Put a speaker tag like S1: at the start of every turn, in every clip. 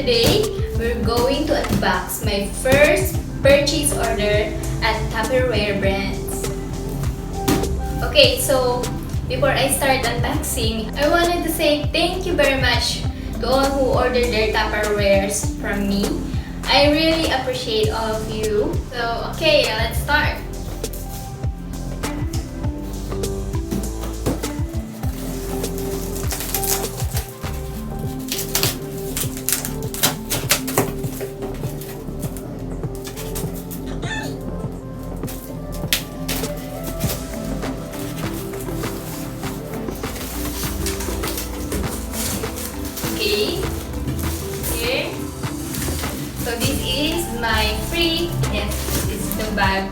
S1: today we're going to unbox my first purchase order at Tupperware brands. Okay, so before I start unboxing, I wanted to say thank you very much to all who ordered their Tupperwares from me. I really appreciate all of you. So, okay, let's start. Okay, here. So this is my free, yes, this is the bag.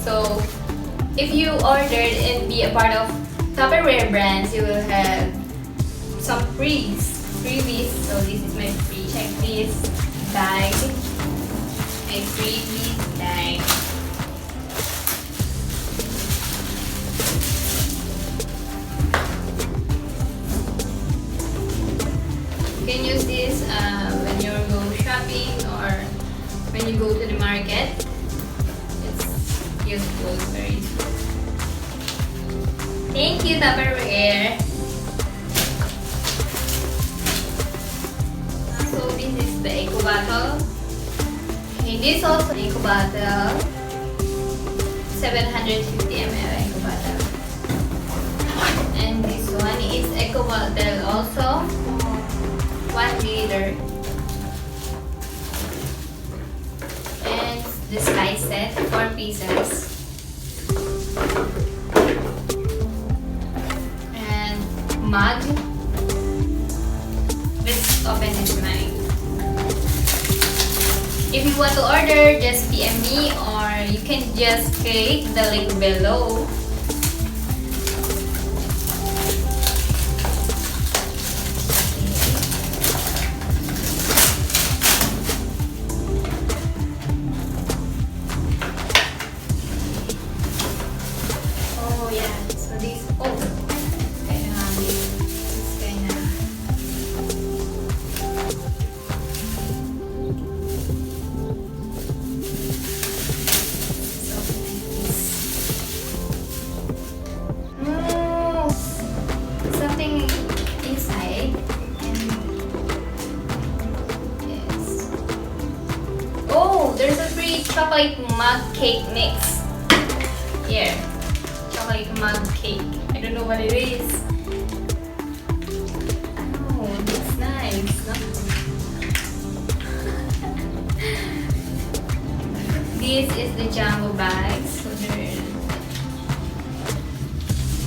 S1: So if you ordered and be a part of Tupperware brands, you will have some freebies. So this is my free checklist bag, my freebies bag. You can use this when you go shopping or when you go to the market. It's useful, very useful. Thank you, Tupperware. So this is the eco bottle. Okay, this also eco bottle. 750 ml eco bottle. And this one is eco bottle also. 1 liter. And the slice set, 4 pieces. And mug. Let's open this mug. If you want to order, just PM me or you can just click the link below. There's a free chocolate mug cake mix. Here, chocolate mug cake. I don't know what it is. Oh, it's nice. No? This is the jumbo bag. So there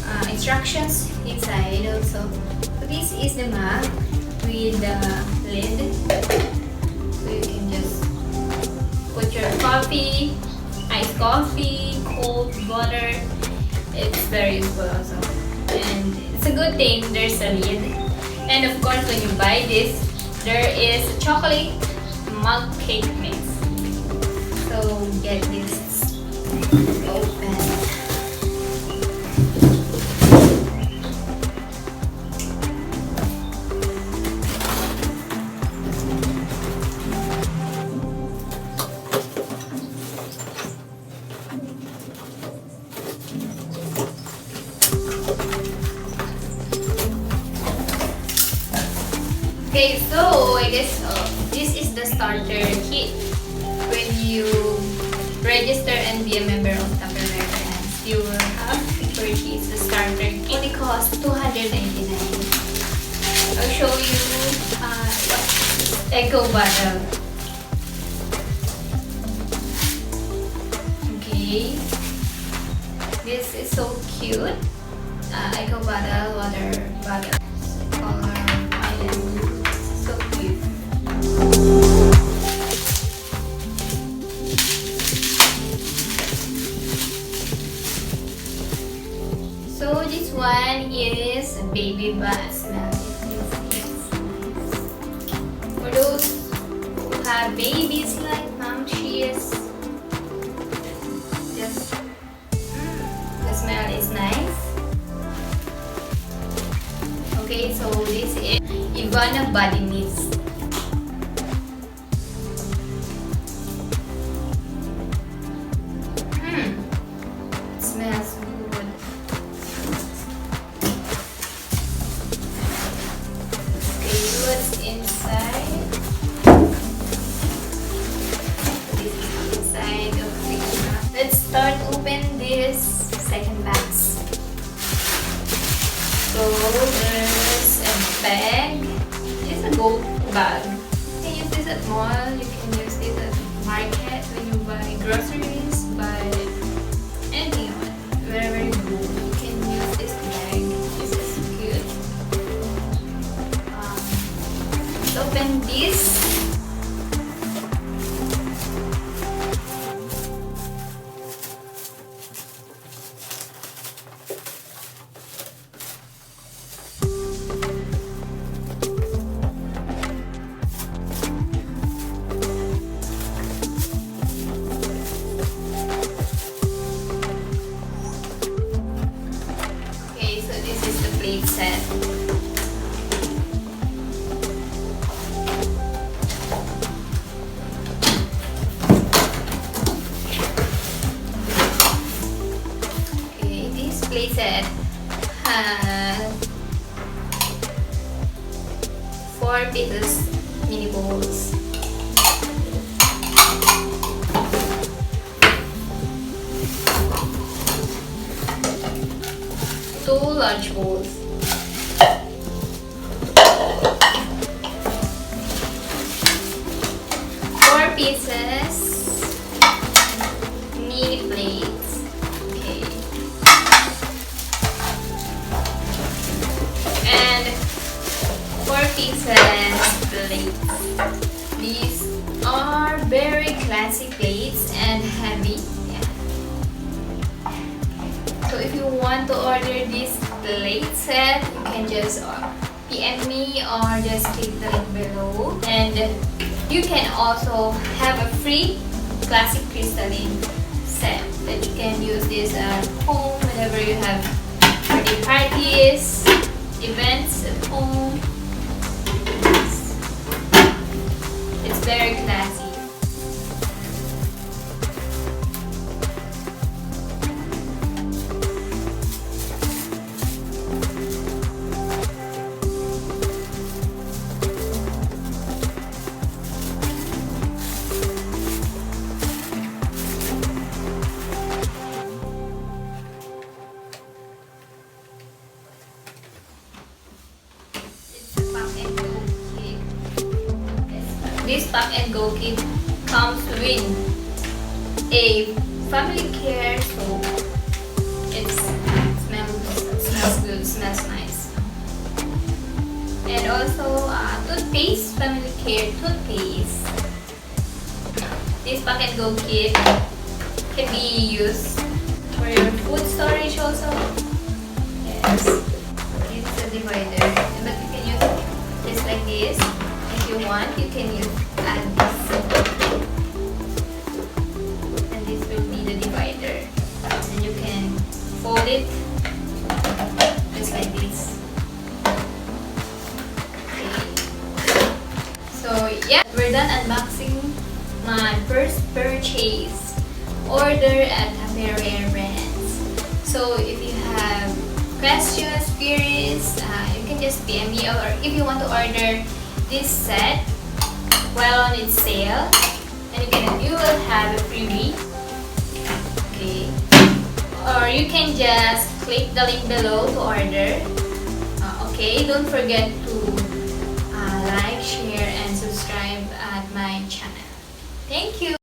S1: are instructions inside also. So this is the mug with the lid. So you can just put your coffee, iced coffee, cold water. It's very useful also. And it's a good thing there's a lid. And of course when you buy this, there is a chocolate mug cake mix. So get this open. Okay, so I guess this is the starter kit. When you register and be a member of Tupperware brands, you will have to purchase the starter kit. It only costs $299. I'll show you what eco bottle. Okay, this is so cute. Eco bottle, water bottle, color island. So cute. So this one is a baby bath. For those who have babies like mom, she is just the smell is nice. Okay, so this is Ivana body mist. kind of thing. Let's start open this second box. So there's a bag. It's a gold bag. You can use this at mall. You can use this at market when you buy groceries, buy anything wherever you go. You can use this bag. This is cute. Let's open this. Plate set. Okay, this plate set has 4 pieces mini bowls. Two large bowls. 4 pieces mini plates. Okay. And 4 pieces plates. These are very classic plates and heavy. So if you want to order this plate set, you can just PM me or just click the link below. And you can also have a free classic crystalline set that you can use this at home whenever you have birthday parties, events at home. It's very classy. This pack and go kit comes with a family care soap. It smells good, smells nice. And also toothpaste, family care toothpaste. This pack and go kit can be used for your food storage also. Yes, it's a divider, but you can use this like this. If you want, you can add this, and this will be the divider, and you can fold it just like this. Okay. So yeah, we're done unboxing my first purchase order at Tupperware brands. So if you have questions, queries, you can just PM me, or if you want to order this set while on its sale, and you will have a freebie. Okay, or you can just click the link below to order. Okay, don't forget to like, share, and subscribe at my channel. Thank you.